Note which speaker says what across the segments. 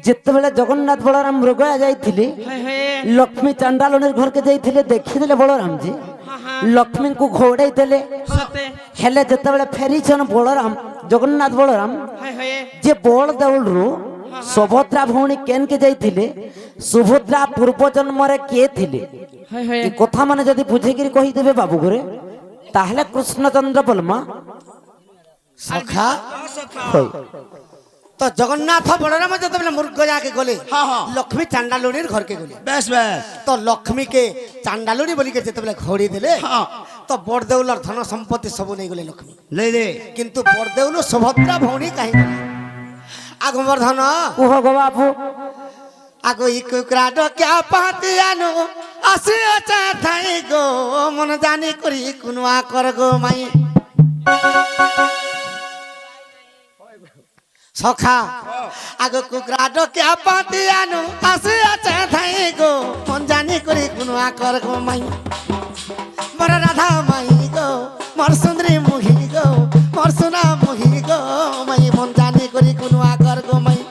Speaker 1: যেতবেলে জগন্নাথ বলরাম মৃগয়া যাইଥିଲେ লক্ষ্মী চাଣ୍ଡାଳୁଣୀ ঘরকে যাইଥିଲେ ଦେଖିଥିଲେ বলরাম জি লক্ষ্মীଙ୍କୁ ଘୋଡ଼େଇ ଦେଲେ ହେଲେ ଯେତେବେଳେ ଫେରିଛନ୍ ବଳରାମ ଜଗନ୍ନାଥ ବଳରାମ ଯେ ବଳ ଦେଉଳରୁ ସୁଭଦ୍ରା ଭଉଣୀ କେନକେ ଯାଇଥିଲେ ସୁଭଦ୍ରା ପୂର୍ବ ଜନ୍ମରେ କିଏ ଥିଲେ ଏ କଥା ମାନେ ଯଦି ବୁଝେଇକିରି କହିଦେବେ ବାବୁ ଘରେ ତାହେଲେ କୃଷ୍ଣଚନ୍ଦ୍ର ବଲମା
Speaker 2: सखा तो जगन्नाथ बलराम जो मुर्ग जाके गले लक्ष्मी चांडालुणी घर के गले
Speaker 3: बस बस
Speaker 2: तो लक्ष्मी के चांडालुणी बोली के जिते घोड़ी देले तो बड़देउलर धन संपत्ति सब नहीं गले लक्ष्मी
Speaker 3: ले दे
Speaker 2: किंतु बड़देउल सुभद्रा भौणी कहीं आगो मोर धन
Speaker 1: कुह गो बाबू
Speaker 2: आगो ई कुकरा क्या पाती आनो आसी अच्छा थाई गो मन जानी करी कुनवा कर गो माई सखा आगो कुकरा क्या पाती आनो आसी अच्छा थाई गो मन जानी करी कुनवा कर गो माई मोर राधा माई गो मोर सुंदरी मुही गो मोर सुना मुही गो माई मन जानी करी कुनवा कर गो माई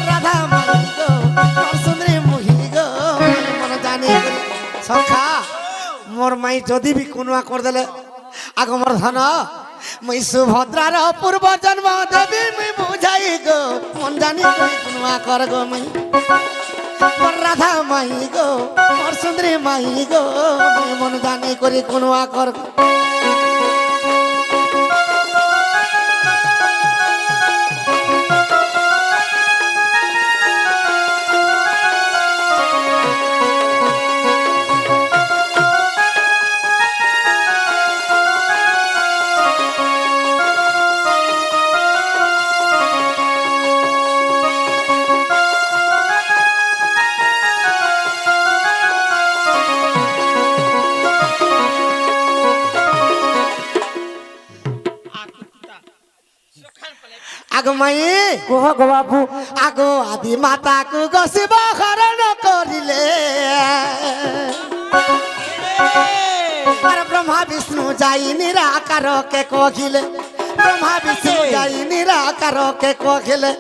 Speaker 2: राधा माई गो मोर सुंदरी मुही गो मन जानी करी सखा मोर माई जदि भी कुनवा कर देले आगो मोर धन मैं सुभद्रार पूर्व जन्म देवी मैं बुझाई गो मन जानी करी कुनवा कर गो माई मोर राधा माई गो मोर सुंदरी माई गो मैं मन जानी करी कुनवा कर गो आगो माई
Speaker 1: कुह गो बाबू
Speaker 2: आगो आदि माता को गसिब हरण करिले अरे ब्रह्मा विष्णु जाई निराकार के कोखिले ब्रह्मा विष्णु जाई निराकार के कोखिले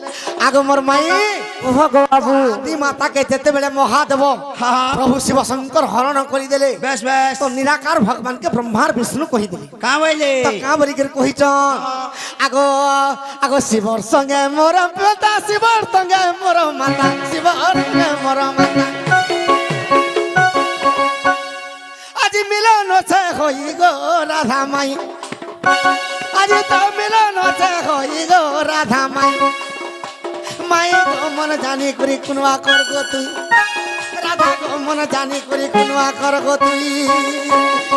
Speaker 2: आगो मोर माई
Speaker 1: कुह गो बाबू
Speaker 2: आदि माता के जेते बेले महादेव प्रभु शिव शंकर हरण करि देले
Speaker 3: बस बस
Speaker 2: तो निराकार भगवान के ब्रह्मा विष्णु कहि देले
Speaker 3: कहाँ बोले
Speaker 2: तो का बरी कर कहिछ आगो आगो शिवर संगे मोर पिता शिवर संगे मोर माता शिवर संगे मोर माता आज मिलन छे होई गो राधा माई आज तो मिलन छे होई गो राधा माई माई गो मन जानी करी कुनवा कर गो तुई राधा गो मन जानी करी कुनवा कर गो तुई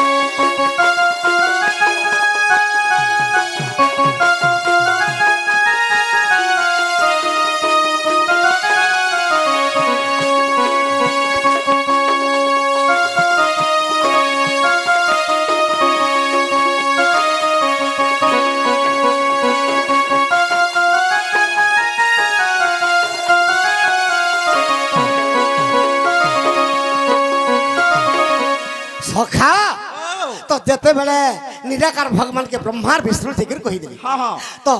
Speaker 2: सखा तो जेते बेले निराकार भगवान के ब्रह्मा विष्णु जिक्र कहि देली तो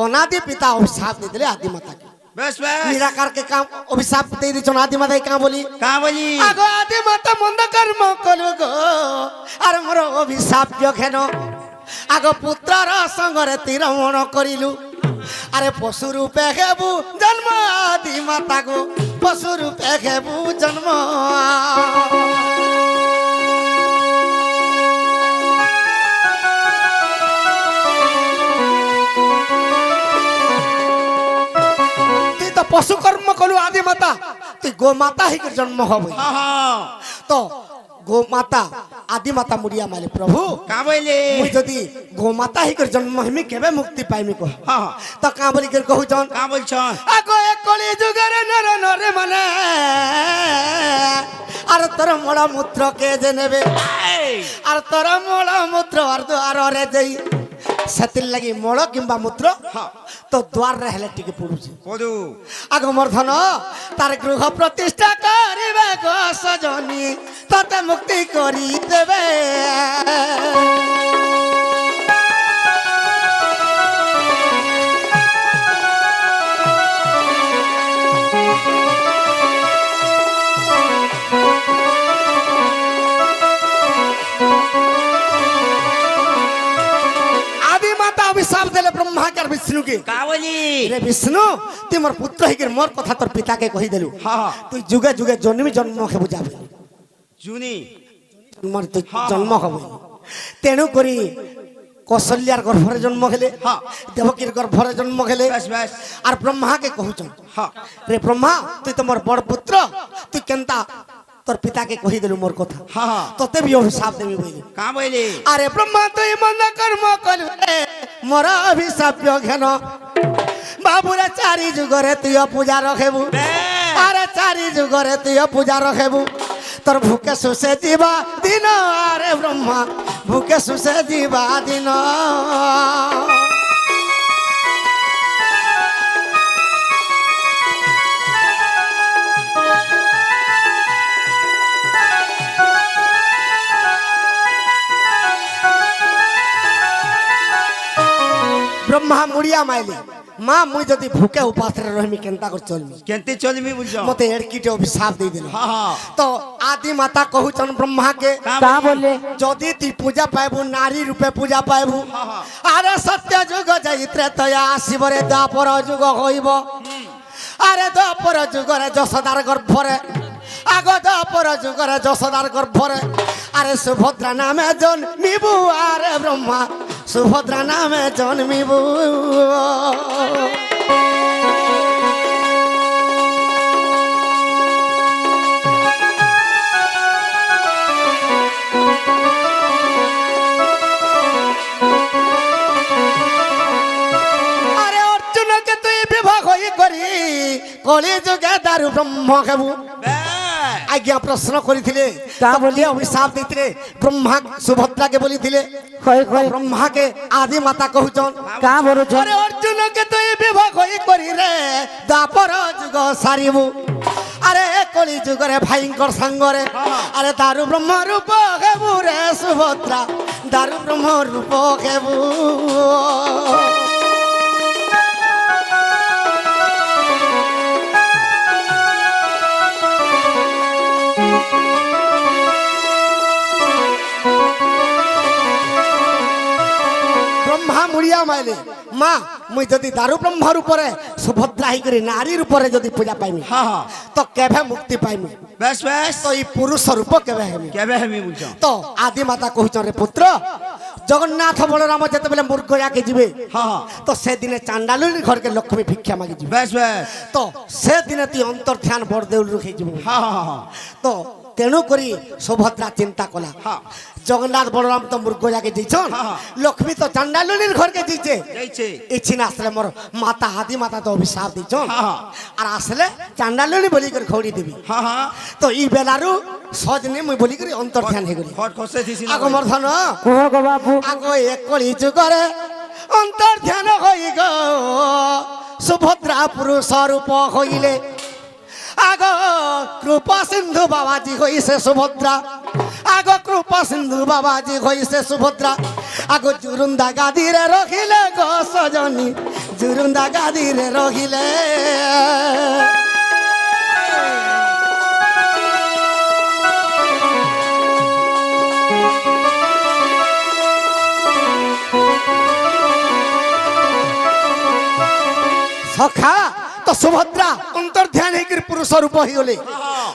Speaker 2: अनादि पिता अभिशाप दे देले आदि माता के
Speaker 3: बस बस
Speaker 2: निराकार के काम अभिशाप दे दी चोन आदि माता का बोली
Speaker 3: कहाँ बोली
Speaker 2: आगो आदि माता मंद कर्म कलु गो अरे मोर अभिशाप जखेनो आगो पुत्रर संगरे तिरमण करिलु अरे पशु रूपे हेबु जन्म आदि माता गो पशु रूपे हेबु जन्म तो पशु कर्म कलु आदि माता तु गो माता ही जन्म हबो तो गो माता आदि माता मुड़िया माले प्रभु
Speaker 3: कहाँ बोले
Speaker 2: मुई जदी गो माता ही जन्म हमी केबे मुक्ति पाइमी को तो का बोली कर कहू जन
Speaker 3: कहाँ बोल छन
Speaker 2: आगो एक कली जुगरे नर नरे माने आर तोर मोड़ा मूत्र के जे नेबे आर तोर मोड़ा मूत्र आर द्वार रे जई सतिल लगी मोड़ किंबा मूत्र तो द्वार रहले टिके पड़ुछि
Speaker 3: पदू
Speaker 2: आगो मोर धन तार गृह प्रतिष्ठा करिबे गो सजनी तते मुक्ति करी देबे বিষ্ণু কে
Speaker 3: का बोली
Speaker 2: রে বিষ্ণু তুই মোর পুত্র হইকি মোর কথা তোর পিতাকে কহি দেলু
Speaker 3: हाँ
Speaker 2: তুই যুগে যুগে জন্ম হেবু যাবে
Speaker 3: जूनी
Speaker 2: মোর তুই জন্ম হবে তেণু করি কৌশল্যার গর্ভরে জন্ম হেলে
Speaker 3: হ্যাঁ।
Speaker 2: দেবকীর গর্ভরে জন্ম হেলে
Speaker 3: बस बस
Speaker 2: আর ব্রহ্মাকে কহুছন
Speaker 3: हाँ
Speaker 2: রে ব্রহ্মা তুই তো মোর বড় পুত্র তুই কেনতা তোর পিতাকে কহি দেলু মোর কথা
Speaker 3: हाँ
Speaker 2: তোতে বি অভিশাপ দেবি বলি
Speaker 3: का बोली
Speaker 2: আরে ব্রহ্মা তুই মন্দ কর্ম করু রে মোর অভিশাপ্য ঘেন বাবুরে চারি যুগরে তুই পূজা রখেবু আরে চারি যুগরে তুই পূজা রখেবু তোর ভুকে শুষে ଯିବା দিন আরে ব্রহ্মা ভুকে শুষে ଯିବା দিন ব্রহ্মা মুড়িয়া মাইলি মা মুই যদি ভুকে উপাসরে রহিমি কেনতা করে চলমি
Speaker 3: केंती चलमी बुझो
Speaker 2: মতে এড়কিটে অভিশাপ দেই দিল
Speaker 3: हाँ हाँ
Speaker 2: তো আদি মাতা কহুচন ব্রহ্মাকে
Speaker 1: কা বলে
Speaker 2: যদি তুই পূজা পাইবু নারী রূপে পূজা পাইবু
Speaker 3: हाँ
Speaker 2: আরে সত্য যুগ যাই ত্রেতয়া আসিবরে দ্বাপর যুগ হইব আরে দ্বাপর যুগরে যশোদার গর্ভরে আগ দ্বাপর যুগরে যশোদার গর্ভরে আরে সুভদ্রা নামে জন্মিবু আরে ব্রহ্মা সুভদ্রা নামে জন্মিবু আরে অর্জুনকে তুই বিবাহ হই করি কলি যুগে দারু ব্রহ্ম খেবু আজ্ঞা প্রশ্ন করিছিলে
Speaker 1: তা
Speaker 2: তা
Speaker 1: বলি?
Speaker 2: বলি অভিশাপ দিতে ব্রহ্মা সুভদ্রাকে বলিছিলে
Speaker 1: কই কই
Speaker 2: ব্রহ্মাকে আদি মাতা কহুচন
Speaker 1: কা বলছ
Speaker 2: আরে অর্জুনকে তুই বিবাহ হই করি রে দ্বাপর যুগ সারিবু আরে কলি যুগরে ভাইঙ্কর সাঙ্গরে আরে দারু ব্রহ্ম রূপ খেবু রে সুভদ্রা দারু ব্রহ্ম রূপ খেবু ব্রহ্মা মুড়িয়া মাইলে মা মুই যদি দারু ব্রহ্মর উপরে সুভদ্রা হইকরি নারীর উপরে যদি পূজা পাইমি
Speaker 3: हाँ हाँ
Speaker 2: তো কেভে মুক্তি পাইমি
Speaker 3: बस बस
Speaker 2: তো এই পুরুষ রূপ কেভে হেমি
Speaker 3: क्या बे हमें बुझो
Speaker 2: তো আদি মাতা কহুছন রে পুত্র জগন্নাথ বলরাম যেতবেলে মূর্গয়াকে যাবে
Speaker 3: हाँ हाँ
Speaker 2: তো সেদিনে চান্ডালুর ঘরকে লক্ষ্মী ভিক্ষা মাগি যাবে
Speaker 3: बस बस
Speaker 2: তো সেদিনে তুই অন্তর ধ্যান বড়দেউল রুখে যাব
Speaker 3: हाँ हाँ हाँ
Speaker 2: তো তেণু করি সুভদ্রা চিন্তা কলা
Speaker 3: हाँ
Speaker 2: জগন্নাথ বলরাম তো মূর্গয়াকে যাইছন
Speaker 3: হ্যাঁ।
Speaker 2: লক্ষ্মী তো চান্ডালুর ঘরকে যাইছে
Speaker 3: जाइछे
Speaker 2: ইচ্ছিনা আসলে মোর মাতা আদি মাতা তো অভিশাপ দিছন
Speaker 3: হ্যাঁ।
Speaker 2: আর আসলে চান্ডালুনি বলি করে খৌড়ি দিবি
Speaker 3: हाँ हाँ
Speaker 2: তো এই বেলারু সজনে মুই বলি করে অন্তর ধ্যান হে করি
Speaker 3: खट खसे थी
Speaker 2: আগ মোর ধন
Speaker 1: কুহ গো বাবু
Speaker 2: আগ একলি যুগরে অন্তর ধ্যান হই গো সুভদ্রা পুরুষ রূপ হইলে আগ কৃপা সিন্ধু বাবাজি হইছে সুভদ্রা আগ কৃপা সিন্ধু বাবাজি হইছে সুভদ্রা আগ জুরুন্দা গাদিরে রখিলে গো সজনী জুরুন্দা গাদিরে রখিলে সখা তো সুভদ্রা অন্তর ধ্যান হইকি পুরুষ রূপ হইগলে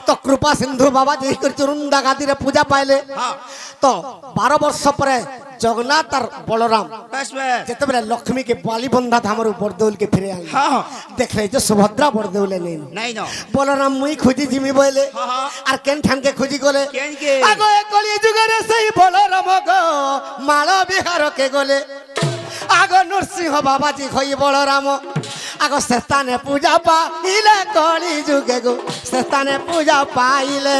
Speaker 2: তো কৃপা সিন্ধু বাবা যে চুরুন্দা গাদিরে পূজা পাইলে
Speaker 3: हाँ
Speaker 2: তো 12 বর্ষ পরে জগন্নাথ আর বলরাম
Speaker 3: बस बस
Speaker 2: যেতবেলে লক্ষ্মীকে বালিবন্ধা ধামর বরদৌলকে ফিরে আনলে
Speaker 3: हाँ
Speaker 2: দেখলে যে সুভদ্রা বরদৌলে নেই
Speaker 3: नहीं नो
Speaker 2: বলরাম মুই খুঁজি জিমি বইলে
Speaker 3: হ্যাঁ।
Speaker 2: আর কেন ঠানকে খুঁজি গলে
Speaker 3: কেনকে?
Speaker 2: আগো কলি যুগরে সেই বলরাম গো মাল বিহারকে গলে আগ নরসিংহ বাবাজি হই বলরাম আগ স্থানে পূজা পাইলে কলি যুগে গো স্থানে পূজা পাইলে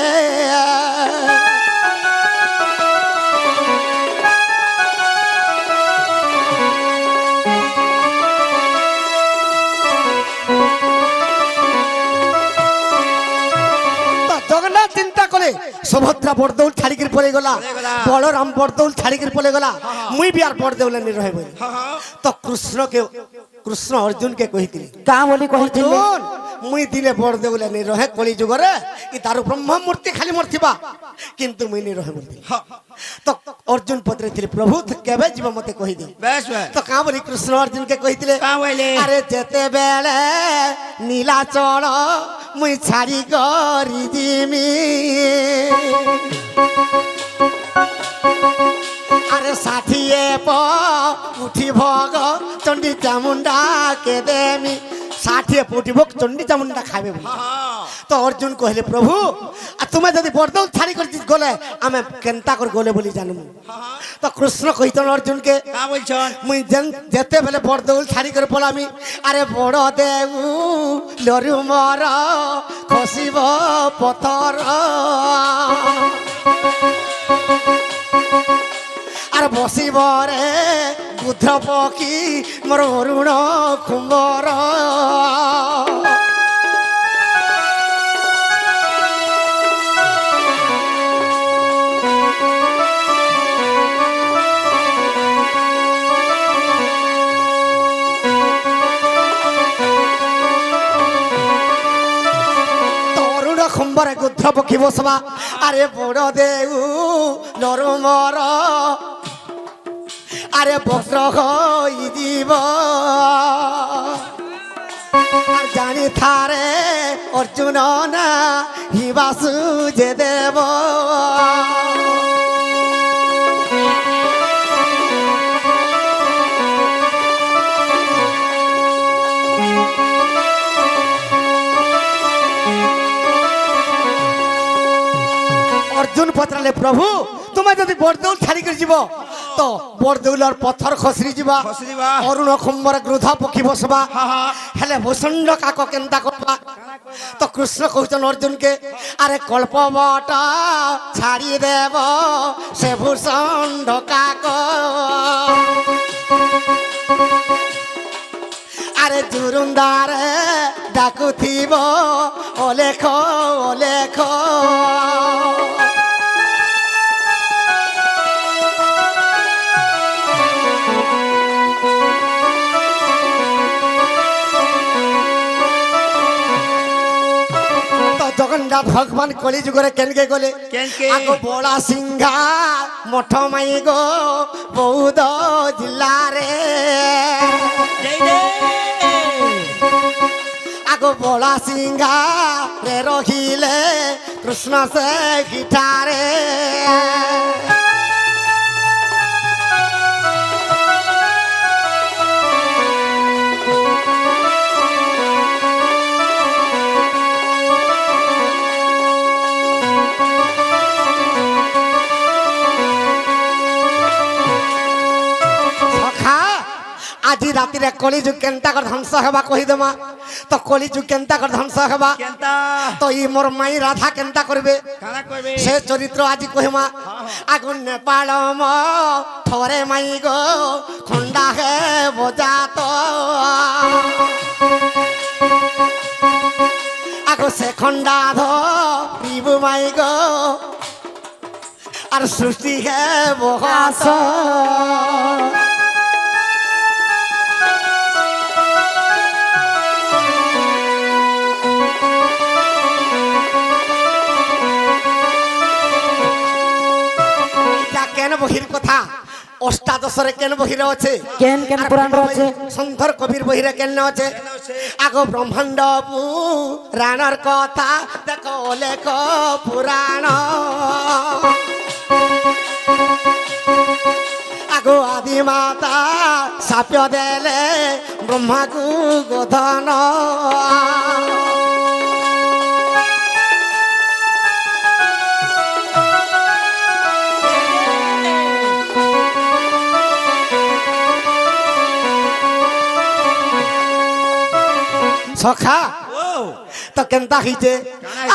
Speaker 2: জগন্নাথ চিন্তা করে সুভদ্রা বরদৌল ছাড়িকি পড়ে গলা
Speaker 3: পড়েগলা।
Speaker 2: বলরাম বরদৌল ছাড়িকি পড়ে গলা মুই বি আর বরদৌলে নি রহে বলি
Speaker 3: हाँ हाँ
Speaker 2: তো কৃষ্ণকে কৃষ্ণ অর্জুনকে কহিଥିଲେ
Speaker 1: কা বলি কহিছিলে
Speaker 2: অর্জুন মুই দিনে বড় দেউলে নি রহে কলি যুগরে ই তার ব্রহ্ম মূর্তি খালি মূর্তিবা কিন্তু মুই নি রহে মূর্তি তো অর্জুন পত্রে প্রভু কেবে জীব মতে কহি দিও
Speaker 3: বেশ বেশ
Speaker 2: তো কাবরি কৃষ্ণ অর্জুন কে কহিলে
Speaker 3: কাঁ বলে
Speaker 2: আরে যেতে বেলে নীলাচল মুই ছাড়ি করি দিমি আরে ষাঠিয়ে উঠি ভগ চণ্ডী চামুন্ডা কে দেমি 60 পুটিব চণ্ডী চামুন্ডা খাবে বলে তো অর্জুন কহিলে প্রভু আর তুমি যদি বরদৌল ছাড়ি করে গলে আমি কেনতা করে গলে বলি জানমু তো কৃষ্ণ কহিতন অর্জুনকে
Speaker 3: কাঁ বলছন
Speaker 2: মুই যেতে বেলে বরদৌল ছাড়ি করে পলামি আরে বড় দেউ লরু মর খসিব পথর আর বসিব রে বুদ্ধ পক্ষী মোর অরুণ কুম্বর তরুণ কুম্বরে গুদ্ধ পক্ষী বসবা আরে বড় দেউ নরমর আরে বস্ত্র হই দিব আর জানি থারে অর্জুন না হিবাসু যে দেব অর্জুন পত্রালে প্রভু তুমি যদি বরদৌল ছাড়ি করে যাব তো বরদৌলর পথর খসরি যা
Speaker 3: খসরিবা।
Speaker 2: অরুণ কুম্বর গ্রুধ পক্ষী বসবা হেলে ভূষণ্ড কাক কেনতা করবা তো কৃষ্ণ কହୁছন অর্জুনকে আরে কল্পবটা ছাড়ি দেব সে ভূষণ্ড কাক আরে জুরুন্দারে ডাকুথিব ওলেখ ওলেখ জগন্নাথ ভগবান কলি যুগরে কেনকে গলে
Speaker 3: কেনকে?
Speaker 2: আগো বড়া সিংহা মঠ মাই গো বৌদ্ধ জিল্লারে আগো বড়া সিংহা রে রহিলে কৃষ্ণ সে গিটারে আজি রাতিরে কলিযুগ কেনতা করে ধ্বংস হবা কহিদেমা তো কলিযুগ কেনতা করে ধ্বংস হবা
Speaker 3: কেনতা
Speaker 2: তো ই মোর মাই রাধা কেনতা করবে
Speaker 3: কানা কইবে
Speaker 2: সে চরিত্র আজি কহিমা আগুন নেপাল থরে মাই গো খন্ডা হে বজাত আগো সে খন্ডা ধরিবু মাই গো আর সৃষ্টি হে বহাস কেন বহির কথা অষ্টাদশরে কেন বহিরে আছে
Speaker 1: কেন কেন পুরাণ আছে
Speaker 2: সন্থর কবির বহিরে কেন আছে আগো ব্রহ্মাণ্ড পুরাণর কথা দেখো লেখ পুরাণ আগো আদি মাতা সাপ্য দেলে ব্রহ্মাকু গোধন সখা
Speaker 3: ও
Speaker 2: তো কেনতা হইছে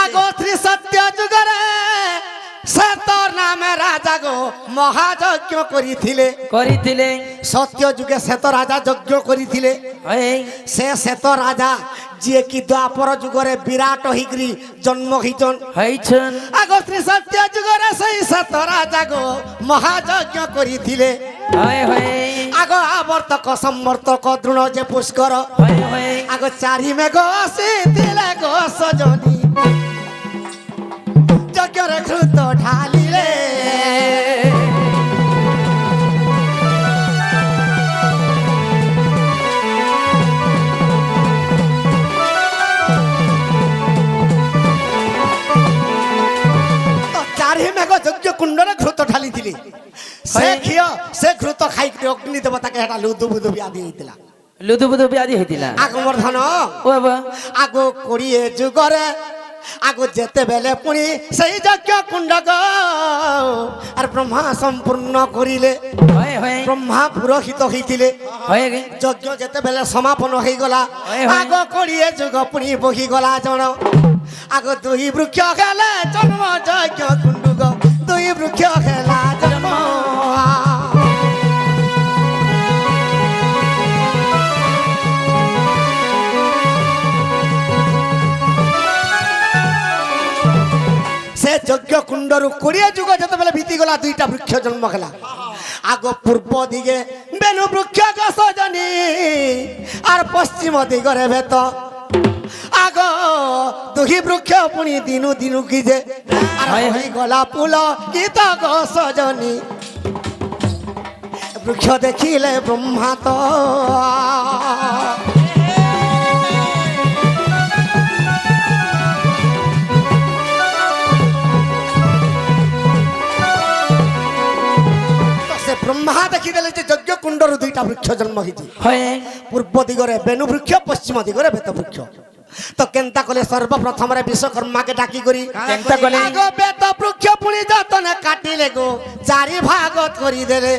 Speaker 2: আগো শ্রী সত্য যুগরে সে তোর নামে রাজা গো মহাযজ্ঞ করিছিলে
Speaker 1: করিଥିଲେ
Speaker 2: সত্য যুগে শ্বেত রাজা যজ্ঞ করিছিলে
Speaker 1: এই
Speaker 2: সে শ্বেত রাজা যিয়ে কি দ্বাপর যুগরে বিরাট হইকরি জন্ম হইছন
Speaker 1: হইছন
Speaker 2: আগো শ্রী সত্য যুগরে সেই শ্বেত রাজা গো মহাযজ্ঞ করিছিলে
Speaker 1: হয় হয়
Speaker 2: আগ আবর্তক সম্বর্তক দ্রোণ যে পুষ্কর
Speaker 1: হয় হয়
Speaker 2: আগ চারি মেঘ আসিলে গো সজনী যজ্ঞরে ঘৃত ঢালিলে চারি মেঘ যজ্ঞ কুণ্ডরে ঘৃত ঢালিଥିଲେ সে ঘিଅ সে ঘৃত খাইকি অগ্নি দেবতাকে হেটা লুদু বুদু ব্যাধি হইতিলা
Speaker 1: লুদু বুদু ব্যাধি হইতিলা
Speaker 2: আগমর্ধন
Speaker 1: ও বাবা
Speaker 2: আগ কোড়িয়ে যুগরে আগ যেতেবেলে পুଣି সেই যজ্ঞ কুণ্ডক আর ব্রহ্মা সম্পূর্ণ করিলে
Speaker 1: হয় হয়
Speaker 2: ব্রহ্মা পুরোহিত হইতিলে
Speaker 1: হয় গে
Speaker 2: যজ্ঞ যেতেবেলে সমাপন হইগলা
Speaker 1: হয়, হয়।
Speaker 2: আগ কোড়িয়ে যুগ পুଣି বহিগলা জন আগ দুই বৃক্ষ খেলে জন্ম যজ্ঞ কুণ্ডুক দুই বৃক্ষ খেলা জন্ম সে যজ্ঞ কুণ্ডরু 20 যুগ যেতেবেলে বিতিগলা দুইটা বৃক্ষ জন্ম খেলা আগ পূর্ব দিকে বেনু বৃক্ষ গছজনী আর পশ্চিম দিগরে বেত আগ দুহি বৃক্ষ পুনি দিনু দিনু কি যে আর
Speaker 1: হয়, হয়।
Speaker 2: হইগলা ফুল গীত গছজনী বৃক্ষ দেখিলে ব্রহ্মা তো সে ব্রহ্মা দেখিদেলে যে যজ্ঞ কুণ্ডর দুইটা বৃক্ষ জন্ম হইছে
Speaker 1: হয়
Speaker 2: পূর্ব দিগরে বেনু বৃক্ষ পশ্চিম দিগরে বেত বৃক্ষ তো কেনতা কলে সর্বপ্রথমরে বিশ্বকর্মাকে ডাকি করি
Speaker 1: কেনতা কলে?
Speaker 2: আগ বেত বৃক্ষ পুনি যতনে কাটিলে গো চারি ভাগত করি দেলে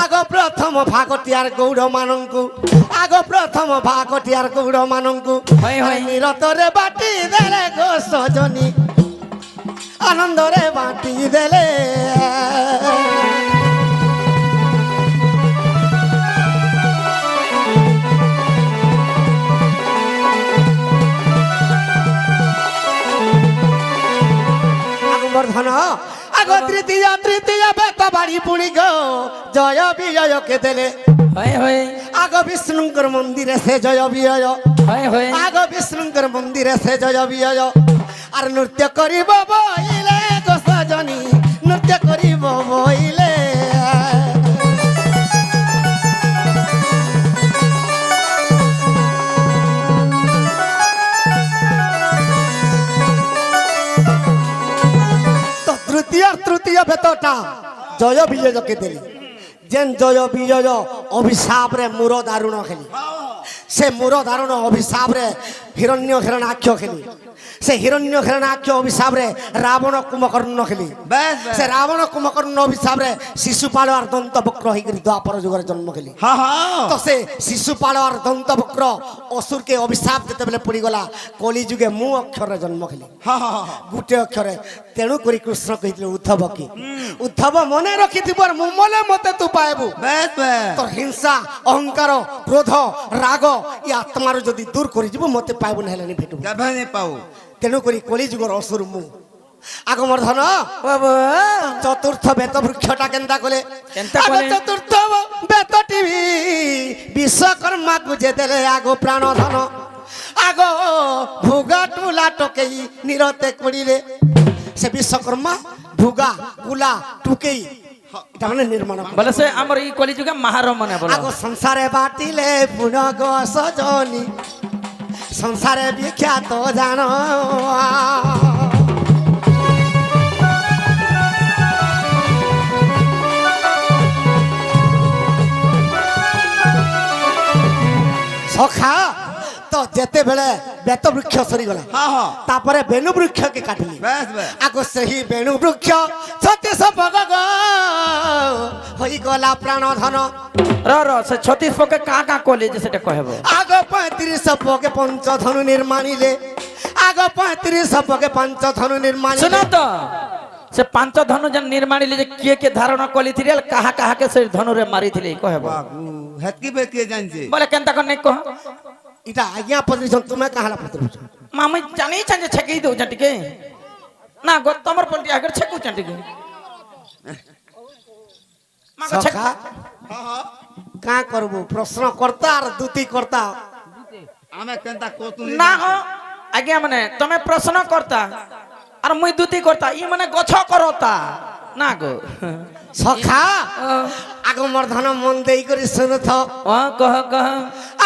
Speaker 2: আগ প্রথম ভাগটিয়ার গৌড় মানঙ্কু আগ প্রথম ভাগটিয়ার গৌড় মানঙ্কু
Speaker 1: হয়, হয়।
Speaker 2: নিরতরে বাটি দেলে গো সজনী আনন্দরে বাটি দেলে আগমর্ধন আগ তৃতীয় তৃতীয় বেত বাড়ি পুণি গো জয় বিজয় কে দেলে
Speaker 1: হয় হয়
Speaker 2: আগ বিষ্ণুঙ্কর মন্দিরে সে জয় বিজয়
Speaker 1: হয় হয়
Speaker 2: আগ বিষ্ণুঙ্কর মন্দিরে সে জয় বিজয় আর নৃত্য করিব বইলে গো সজনী নৃত্য করিব বইলে তো তৃতীয় বেতটা জয় বিজয়কে দেলি যেন জয় বিজয় অভিশাপরে মূর দারুণ খেলি সে মূর দারুণ অভিশাপরে হিরণ্য হিরণাক্ষ খেলি সে হিরণ্য হিরণাক্ষ অভিশাপরে রাবণ কুম্ভকর্ণ খেলি
Speaker 3: বেশ বেশ
Speaker 2: সে রাবণ কুম্ভকর্ণ অভিশাপরে শিশুপাল আর দন্তবক্র হইকি দ্বাপর যুগের জন্ম খেলি
Speaker 3: হ্যাঁ হ্যাঁ
Speaker 2: তো সে শিশুপাল আর দন্তবক্র অসুরকে অভিশাপ যেতেবেলে পড়িগলা কলিযুগে মু অক্ষরে জন্ম খেলি
Speaker 3: হ্যাঁ হ্যাঁ
Speaker 2: গোটে অক্ষরে তেণু করে কৃষ্ণ কহিলে উদ্ধব কি উদ্ধব মনে রখিথিব মু মনে মতে তু পাইবু
Speaker 3: বেশ বেশ
Speaker 2: তোর হিংসা অহংকার ক্রোধ রাগ ই আত্মার যদি দূর করে যাব মতে পাইবু না হেলে ভেটু
Speaker 3: কেবে নেই পাও
Speaker 2: তেণু করে কলিযুগর অসুর মু আগমর্ধন
Speaker 1: বাবা
Speaker 2: চতুর্থ বেত বৃক্ষটা কেনতা কলে
Speaker 1: কেনতা
Speaker 2: আগ
Speaker 1: কলে?
Speaker 2: চতুর্থ বেত টিভি বিশ্বকর্মা গুজে দেলে আগ প্রাণ ধন আগ ভুগা টুলা টকেই নিরতে করিলে সে বিশ্বকর্মা ভুগা কুলা টুকেই এটা মানে নির্মাণ করে।
Speaker 1: বলে সে আমার এই কলিযুগে মাহার মনে বলো
Speaker 2: আগ সংসারে বাটিলে পুন গো সজনী সংসারে বিখ্যাত জান সখা তো যেতেবেলে বেত বৃক্ষ সরিগলা
Speaker 3: হ্যাঁ হ্যাঁ
Speaker 2: তারপরে বেণু বৃক্ষকে কাটিলি
Speaker 3: বেশ বেশ
Speaker 2: আগ সেই বেণু বৃক্ষ ছত্রিশ ভোগ হইগলা প্রাণ ধন
Speaker 1: র সে 36 পকে কা কা কলে যে সেটা কহব
Speaker 2: আগ 35 পকে পঞ্চধনু নির্মাণিলে আগ 35 পকে পঞ্চধনু নির্মাণিলে
Speaker 1: শুনো তো সে পাঁচ ধনু যেন নির্মাণিলে যে কিয়ে কে ধারণা কলিথিলে কাহা কাহাকে সে ধনুরে মারিথিলে কহব
Speaker 3: বাবু হেতকি বে কে জানছে
Speaker 1: বলে কেনতা কর নাই কহ
Speaker 2: এটা আজ্ঞা পজিশন তুমি কাহালা পত্র
Speaker 1: মামি জানি চাঞ্জে ছেকেই দউ জাটিকে না গো তোমার পন্টি আগর ছেকু জাটিকে মাগো ছেক
Speaker 2: সখা
Speaker 3: হ্যাঁ হ্যাঁ
Speaker 2: কাঁ করবো প্রশ্ন কর্তা আর দুতি কর্তা
Speaker 3: আমি কেনতা কতু
Speaker 4: না হো আজ্ঞা মানে তুমি প্রশ্ন করতা আর মুই দুতি করতা ই মানে গছ করতা না গো
Speaker 2: সখা আগ মোর ধন মন দেই করে শুনুথ
Speaker 4: ও কহ কহ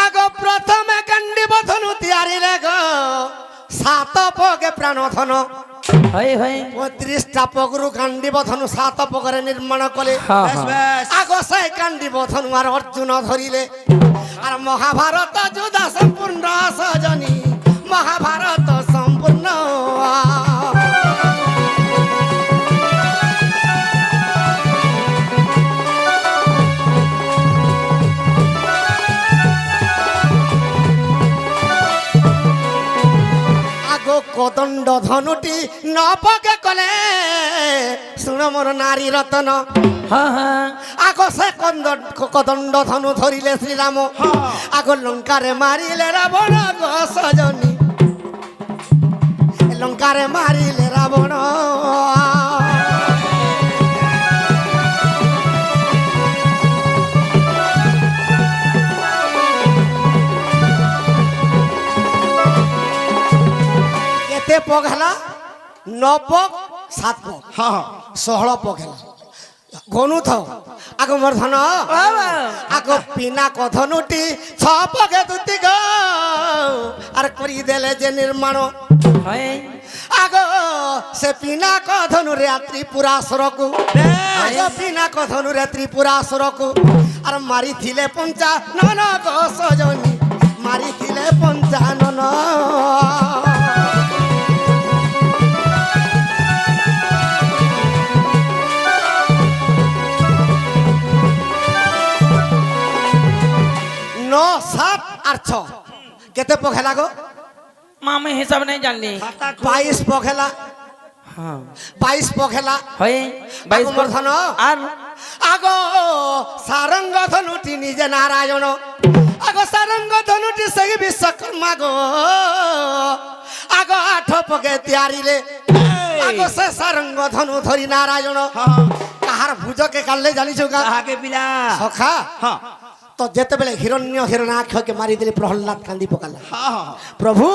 Speaker 2: আগ প্রথমে কান্ডি বধনু তিয়ারি রে গো সাত পগে প্রাণ ধন
Speaker 4: হই হই
Speaker 2: 35টা পগরু কান্ডি বধনু সাত পগরে নির্মাণ কলে
Speaker 4: হ্যাঁ
Speaker 3: বেশ
Speaker 4: হ্যাঁ
Speaker 3: বেশ
Speaker 2: আগ সেই কান্ডি বধনু আর অর্জুন ধরিলে আর মহাভারত যুদ্ধ সম্পূর্ণ সজনী মহাভারত সম্পূর্ণ আগো কদণ্ড ধনুটি নপকে কলে শুণ মোর নারী রতন
Speaker 4: হ্যাঁ হ্যাঁ
Speaker 2: আগ সে কদণ্ড ধনু ধরিলে শ্রীরাম আগ লঙ্কারে মারিলে রাবণ গো সজনী লঙ্কারে মারিলে রাবণ কেতে পগ হেলা 9 পগ 7 পগ
Speaker 3: হ্যাঁ হ্যাঁ
Speaker 2: 16 পগ হেলা গনু থাও আগ মোর ধন আগ পিনা কথনুটি 6 পগে দুতি গো আর করি দেলে যে নির্মাণ
Speaker 4: হই
Speaker 2: আগ সে পিনা কথনু রে ত্রিপুরাসুরকু আগ পিনা কথনু রে ত্রিপুরাসুরকু আর মারিছিলে 55 গো সজনী মারিছিলে 55 9 7 আর 6 কেতে পগ হেলা গো
Speaker 4: মামে হিসাব नहीं जानली
Speaker 2: 22 পগ হেলা
Speaker 4: हाँ
Speaker 2: 22 পগ হেলা
Speaker 4: হই 22
Speaker 2: মোর ধন
Speaker 4: আর
Speaker 2: আগ সারঙ্গ ধনুটি নিজে নারায়ণ আগ সারঙ্গ ধনুটি সেই বিশ্বকর্মা গো আগ 8 পগে তিয়ারিলে আগ সে সারঙ্গ ধনু ধরি নারায়ণ কাহার ভুজকে কালে জানিছ গা
Speaker 3: কাহাকে পিলা
Speaker 2: সখা
Speaker 3: হ্যাঁ
Speaker 2: তো যেতেবেলে হিরণ্য হিরণাক্ষকে মারি দিলে প্রহ্লাদ কান্দি পকালা
Speaker 3: হ্যাঁ হ্যাঁ
Speaker 2: প্রভু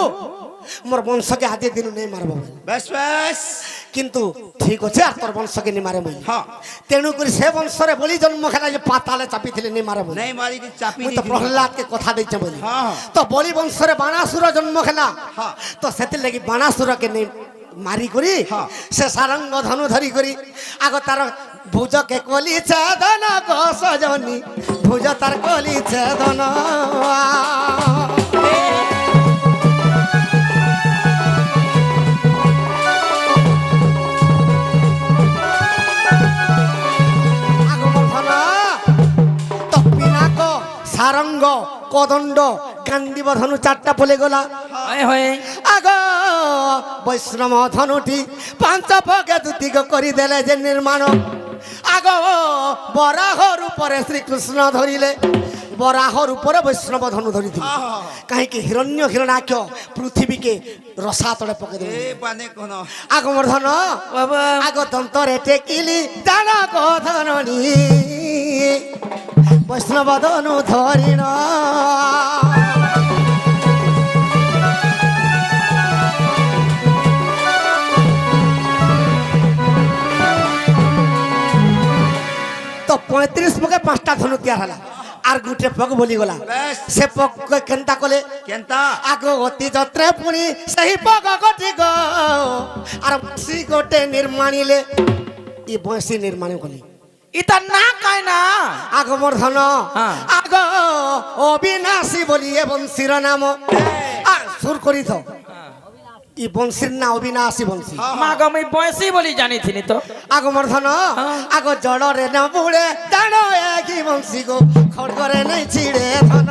Speaker 2: মোর বংশকে আদি দিন নেই মারব
Speaker 3: বেশ বেশ
Speaker 2: কিন্তু ঠিক আছে আর তোর বংশকে নি মারে বলি
Speaker 3: হ্যাঁ
Speaker 2: তেণু করে সে বংশরে বলি জন্ম খেলা যে পাতালে চাপিଥିଲେ নি মারে বলি
Speaker 3: নাই মারি কি চাপি
Speaker 2: মুই তো প্রহ্লাদকে কথা দিছে বলি
Speaker 3: হ্যাঁ।
Speaker 2: তো বলি বংশরে বাণাসুর জন্ম খেলা
Speaker 3: হ্যাঁ।
Speaker 2: তো সেতি লাগি বাণাসুরকে নেই মারি করি
Speaker 3: হ্যাঁ।
Speaker 2: সে সারঙ্গ ধনু ধরি করি আগ তার ভুজকে কলি ছেদন গো সজনী ভুজ তার কলি ছেদন আগমন তো পিনাক সারঙ্গ কদণ্ড কান্দিব ধনু 4টা বলে গলা
Speaker 4: হই হই
Speaker 2: আগ বৈষ্ণব ধনুটি 5 পগে দুতি করি দেলে যে নির্মাণ আগ বরাহর উপরে শ্রীকৃষ্ণ ধরিলে বরাহর উপরে বৈষ্ণব ধনু ধরিଥିଲେ কাহিଁକି হিরণ্য হিরণাক্ষ পৃথিবীকে রসা তଳେ পকাই দেবে
Speaker 3: এ পানে কোন
Speaker 2: আগমর ধন
Speaker 4: বাবা
Speaker 2: আগ তন্তরে টেকিলি দানক ধননি বৈষ্ণব ধনু ধরিণ তো 35 পকে 5টা ধনু তিয়ার হলা আর গুটে পক বলি গলা
Speaker 3: বেশ
Speaker 2: সে পক কেনতা কলে
Speaker 3: কেনতা
Speaker 2: আগ অতি যত্রে পুনি সেই পক গটি গো আর বংশী গোটে নির্মাণিলে ই বংশী নির্মাণ কলি
Speaker 4: ইতা না কাই না
Speaker 2: আগমর ধন
Speaker 4: হ্যাঁ।
Speaker 2: আগ অবিনাশী বলি এ বংশীর নাম সুর করি তো ই বংশীর না অবিনাশী বংশী
Speaker 4: মাগ আমি বয়সী বলি জানিছিনি তো
Speaker 2: আগমর ধন আগ জড়রে না বুড়ে জানো একই বংশী গো খড়গরে নেই ছিড়ে ধন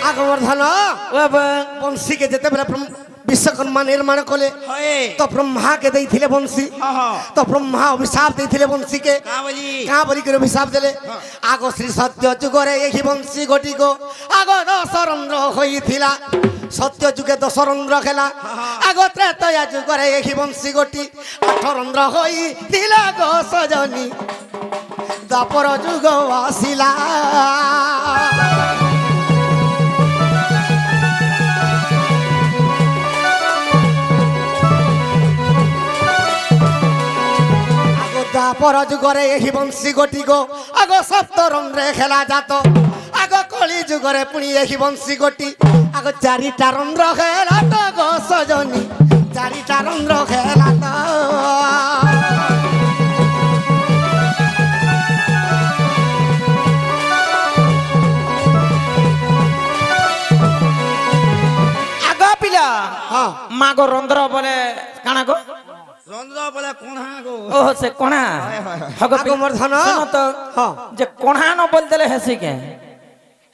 Speaker 2: আগমর ধন
Speaker 4: বাবা
Speaker 2: বংশীকে যেতে বেলা বিশ্বকর্মা নির্মাণ কলে
Speaker 3: হয়ে
Speaker 2: তো ব্রহ্মাকে ଦେଇଥିଲେ বংশী
Speaker 3: হ্যাঁ হ্যাঁ
Speaker 2: তো ব্রহ্মা অভিশাপ ଦେଇଥିଲେ বংশীকে
Speaker 3: কা বলি
Speaker 2: কাঁ বলি করে অভিশাপ দেলে আগ শ্রী সত্য যুগরে এই বংশী ঘটিক আগ দশরন্দ্র হইଥିଲା সত্য যুগে দশরন্ধ্র খেলা আগ ত্রেতয়া যুগরে এই বংশী গোটি আঠরন্ধ্র হইছিল গো সজনী দ্বাপর যুগ আসিলা দ্বাপর যুগরে এই বংশী গোটি গো আগ সপ্তরন্ধ্রে খেলা যাত আগ কলি যুগরে পুনি এই বংশী গোটি আগ চারিটা রন্ধ্র খেলা তো গো সজনী চারিটা রন্ধ্র খেলা তো
Speaker 4: আগ পিলা
Speaker 2: হ্যাঁ
Speaker 4: মাগ রন্ধ্র বলে কাଣା গো
Speaker 3: রন্ধ্র বলে কোন গো
Speaker 4: ও সে কোণা
Speaker 2: আগ মর্ধন
Speaker 4: তো
Speaker 2: হ্যাঁ
Speaker 4: যে কোণা ন বলদেলে হেসি কে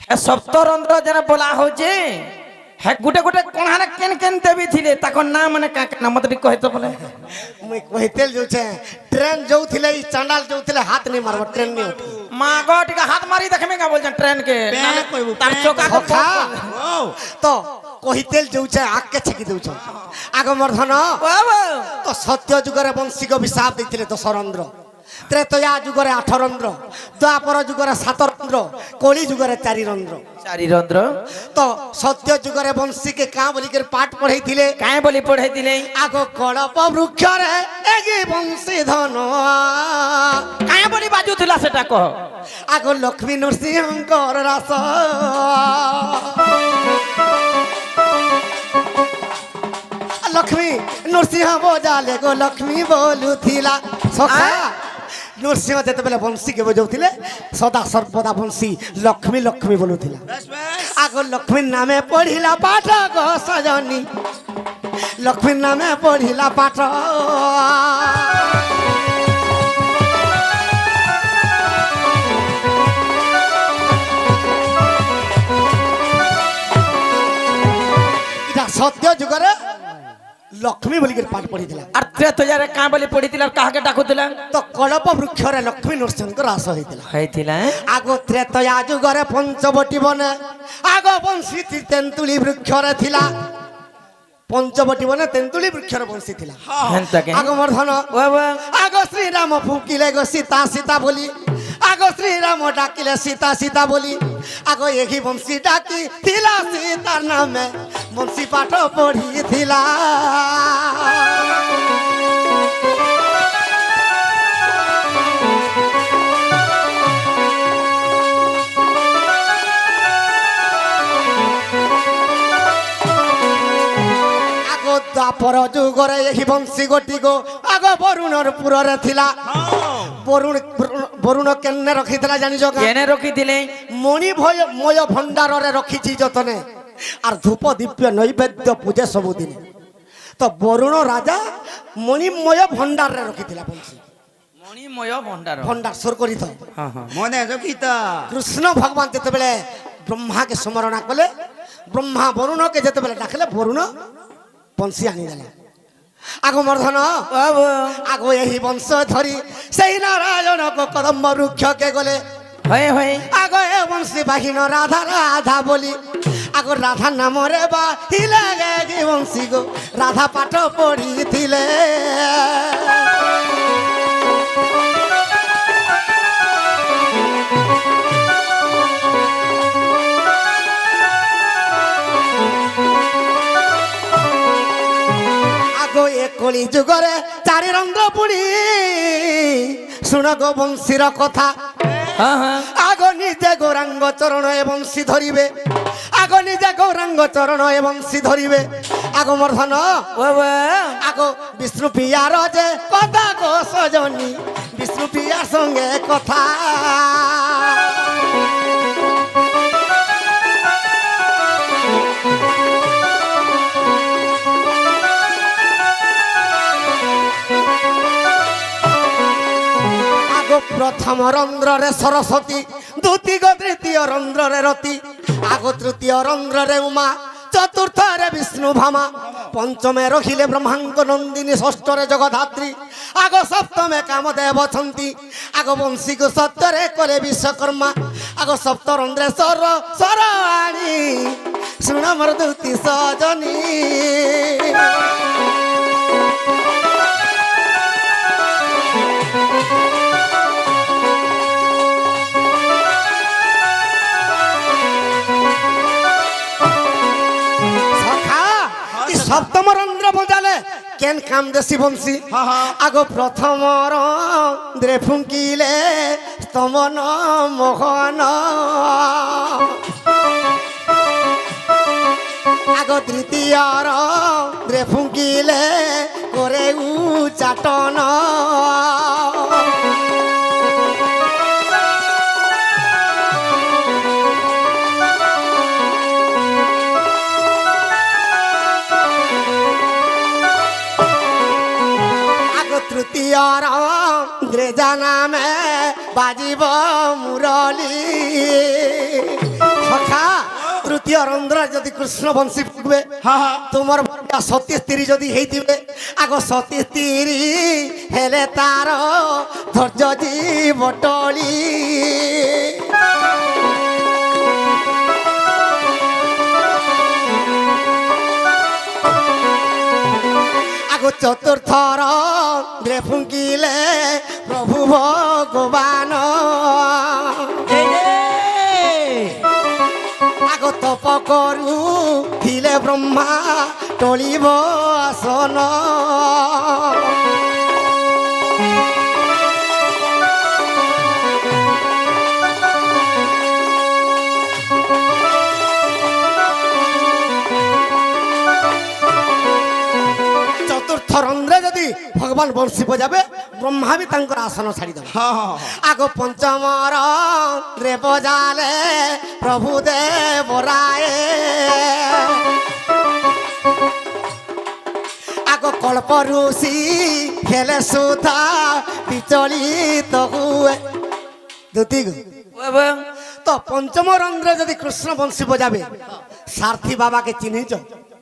Speaker 4: হে সপ্ত রন্ধ্র যেন বলা হচ্ছে হে গুটে গুটে কোণারে কেন কেন দেবি থিলে তাকর না মানে কাকে না মতে কহে তো বলে
Speaker 2: মুই কহিতেল যাউছে ট্রেন যাউଥିଲେ ই চাঁडाল যাউଥିଲେ হাত নি মারব ট্রেন নি উঠে
Speaker 4: মা গো টিকা হাত মারি দেখবে কা বলছেন ট্রেন কে
Speaker 3: প্যাঁ কইবো,
Speaker 4: তার
Speaker 3: প্যাঁ
Speaker 4: চোকা
Speaker 3: কইবো।
Speaker 2: খা
Speaker 3: ও
Speaker 2: তো কহিতেল যাউছে আকে ছেকি দেউছ আগ মর্ধন
Speaker 4: বাবা
Speaker 2: তো সত্য যুগরে বংশীক অভিশাপ দিয়েছিলে দশরন্ধ্র ত্রেতয়া যুগরে আঠরন্ধ্র দ্বাপর যুগরে সাতরন্ধ্র কলি যুগরে চারিরন্ধ্র
Speaker 4: চারি রন্ধ্র
Speaker 2: তো সত্য যুগরে বংশীকে কাঁ বলিকে পাঠ পড়াইছিলে
Speaker 4: কায় বলি পড়াই দিলে
Speaker 2: আগ কড়প বৃক্ষরে এগি বংশী ধন
Speaker 4: কায় বলি বাজুଥିଲା সেটা কহ
Speaker 2: আগ লক্ষ্মী নৃসিংহঙ্কর রাস লক্ষ্মী নৃসিংহ বজালে গো লক্ষ্মী বলুথিলা সখা নৃসিংহ যেতবেলে বংশীকে বজাউଥିଲେ সদা সর্বদা বংশী লক্ষ্মী লক্ষ্মী বলুথিলা
Speaker 3: বেশ বেশ
Speaker 2: আগ লক্ষ্মীর নামে পড়িলা পাঠ গো সজনী লক্ষ্মীর নামে পড়িলা পাঠ এটা সত্য যুগরে লক্ষ্মী বলিকে পাঠ পড়িଥିଲା
Speaker 4: আর ত্রেতয়ারে কাঁ বলি পড়িছিল আর কাহাকে ডাকুଥିଲା
Speaker 2: তো কলপ বৃক্ষরে লক্ষ্মী নৃসিংহଙ୍କ রাস হইଥିଲା
Speaker 4: হইଥିଲା
Speaker 2: আগ ত্রেতয়া যুগরে পঞ্চবটী বনে আগ বংশী তেନ୍ତୁଳି বৃক্ষরে থিলা পঞ্চবটী বনে তেନ୍ତୁଳି বৃক্ষরে বংশী থিলা
Speaker 4: হেনতাকে
Speaker 2: আগ মর্ধন
Speaker 4: বাবা
Speaker 2: আগ শ্রীরাম ফুকিলে গো সীতা সীতা বলি আগ শ্রীরাম ডাকিলে সীতা সীতা বলি আগ এহি বংশী ডাকি থিলা সীতার নামে বংশী পাঠ পড়িথিলা আগ দ্বাপর যুগরে এহি বংশী গোটি গো আগ বরুণর পুରରେ থিলা বরুণ কেনে রখিଥିଲା জানিছ কা
Speaker 4: কেনে রখিଥିଲେ
Speaker 2: মণি ময় ভণ্ডাରରେ রখিছি যতনে আর ধূপ দীপ্য নৈবেদ্য পূজে ସବୁদিন তো বরুণ রাজা মণিময় ভণ্ডাରରେ রখিଥିଲା বংশী
Speaker 4: মণিময় ভণ্ডার
Speaker 2: ভণ্ডার সোর করি তো
Speaker 4: হ্যাঁ হ্যাঁ
Speaker 3: মনে রখিতা
Speaker 2: কৃষ্ণ ভগবান যেତେବେଳେ ব্রহ্মাকে স্মরণা কলে ব্রহ্মা বরুণকে যেতেবেলে ডাকলে বরুণ বংশী আনিদেলা আগ মর্ধন
Speaker 4: বাবা
Speaker 2: আগ এই বংশ ধরি সেই নারায়ণক কদম্ব বৃক্ষকে গলে
Speaker 4: হয় হয়
Speaker 2: আগ এ বংশী বাহিন রাধা রাধা বলি আগ রাধা নামরে বা হিলে গে বংশী গো রাধা পাঠ পড়িছিলে আগো এ কলি যুগরে চারি রন্ধ্র পুড়ি শুণ গো বংশীর কথা
Speaker 4: হ্যাঁ হ্যাঁ
Speaker 2: আগ নিজে গৌরাঙ্গ চরণ এবং বংশী ধরিবে আগ নিজে গৌরাঙ্গ চরণ এবং বংশী ধরিবে আগ মর্ধন
Speaker 4: বাবা
Speaker 2: আগ বিষ্ণু পিয়ার যে কথা গো সজনী বিষ্ণু পিয়ার সঙ্গে কথা আগ প্রথম রন্ধ্রে সরস্বতী দ্বিতীয় তৃতীয় রন্ধ্রে রতি আগ তৃতীয় রন্ধ্রে উমা চতুর্থরে বিষ্ণু ভামা পঞ্চমে রখিলে ব্রহ্মাঙ্গ নন্দিনী ষষ্ঠরে জগধাত্রী আগ সপ্তমে কামদেব অছন্তি আগ বংশীকে সত্যরে করে বিশ্বকর্মা আগ সপ্ত রন্ধ্রে সর সরাণী শুণ মোর দুতি সজনী সপ্তম রন্ধ্র বজালে কেন কাম দেশি বংশী
Speaker 3: হ্যাঁ, হ্যাঁ।
Speaker 2: আগ প্রথম রন্ধ্রে ফুঙ্কিলে স্তমন মোহন আগ তৃতীয় রন্ধ্রে ফুঙ্কিলে করে উচাটন তৃতীয় রন্ধ্রে জানামে বাজিব মুরলি সখা তৃতীয় রন্ধ্র যদি কৃষ্ণ বংশী ফুটবে
Speaker 3: হ্যাঁ হ্যাঁ
Speaker 2: তোমার সতী স্ত্রী যদি হইতিবে আগ সতী স্ত্রী হেলে তার ধৈর্য জীব টলি আগো চতুর্থ রন্ধ্রে ফুঙ্কিলে প্রভু ভগবান আগ তপ করু থিলে ব্রহ্মা টলিব আসন চতুর্থ রন্ধ্রে যদি ভগবান বংশী বজাবে ব্রহ্মা বি তাঙ্কর আসন ছাড়ি দেবে
Speaker 3: হ্যাঁ হ্যাঁ
Speaker 2: আগ পঞ্চম রন্ধ্রে বজালে প্রভু দেবরায়ে আগ কল্প ঋষি খেলে সুধা বিচলিত হুয়ে দুতি গো
Speaker 4: এবং
Speaker 2: তো পঞ্চম রন্ধ্রে যদি কৃষ্ণ বংশী বজাবে সারথী বাবাকে চিনিছ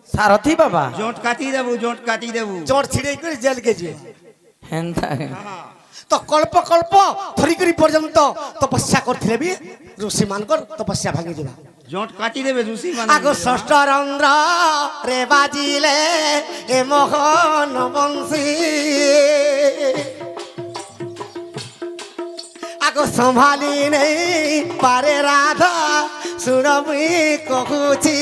Speaker 4: সারথী বাবা
Speaker 3: জোট কাটি দেবু জোট কাটি দেবু
Speaker 2: চোট ছিড়ে করে জেলকে ଯିବେ
Speaker 4: হেন্তা
Speaker 2: তো কল্প কল্প ধরিকরি পর্যন্ত তপস্যা করଥିଲେ বি ঋষি মানকর তপস্যা ভাঙি ଯିବା
Speaker 3: জোট কাটি দেবে ঋষি মানে
Speaker 2: আগ ষষ্ঠ রন্ধ্র রে বাজিলে এ মোহন বংশী আগ সম্ভালি নেই পারে রাধা শুনবি কহুছি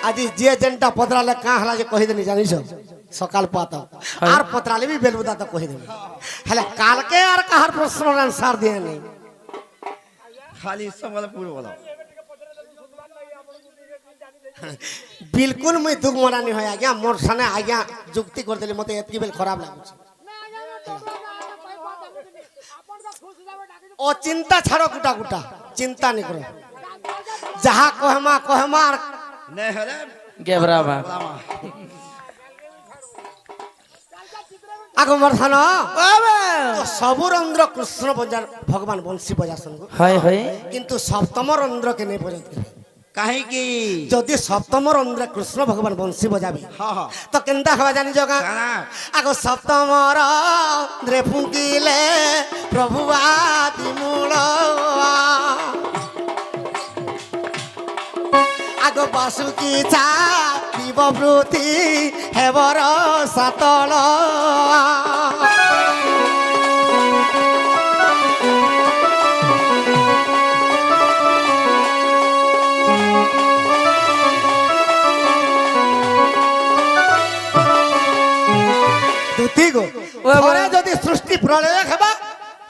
Speaker 2: আজি যে যেনটা পত্রালে কাঁ হলা যে কহিদেনি জানিছ সকাল পাত আর পত্রালে বি বেলবুদা তো কহিদেনি হেলে কালকে আর কাহার প্রশ্নর আনসার দিয়ে নেই
Speaker 3: খালি সম্বলপুর বলো
Speaker 2: बिल्कुल मुई दुख मरा नहीं है आज्ञा मोर सने आज्ञा जुक्ति कर देली मते एतकी बेल खराब लागुछ ओ चिंता छाड़ो गुटा गुटा चिंता नहीं करो जहाँ कहमा
Speaker 3: নে হলে
Speaker 4: गेबरा बा
Speaker 2: आगो मरथान तो सबु रंध्र कृष्ण बजार भगवान बंशी बजार संग
Speaker 4: হয় হয়
Speaker 2: किंतु सप्तम रंध्र के नहीं बजाते
Speaker 3: কাহিকি
Speaker 2: যদি সপ্তম রন্ধ্রে কৃষ্ণ ভগবান বংশী বজাবে
Speaker 3: হ্যাঁ হ্যাঁ
Speaker 2: তো কেনটা হওয়া জানি জগা
Speaker 3: কানা
Speaker 2: আগ সপ্তম রন্ধ্রে ফুঙ্কিলে প্রভু আদি মূল আগ বাসুকি চা দিববৃতি হেবর সাতল ঘরে যদি সৃষ্টি প্রলয় হেবা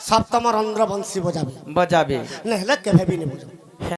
Speaker 2: সপ্তম রন্ধ্র বংশী বজাবে
Speaker 4: बजाबे
Speaker 2: নহলে কেবে বি নেই বুঝো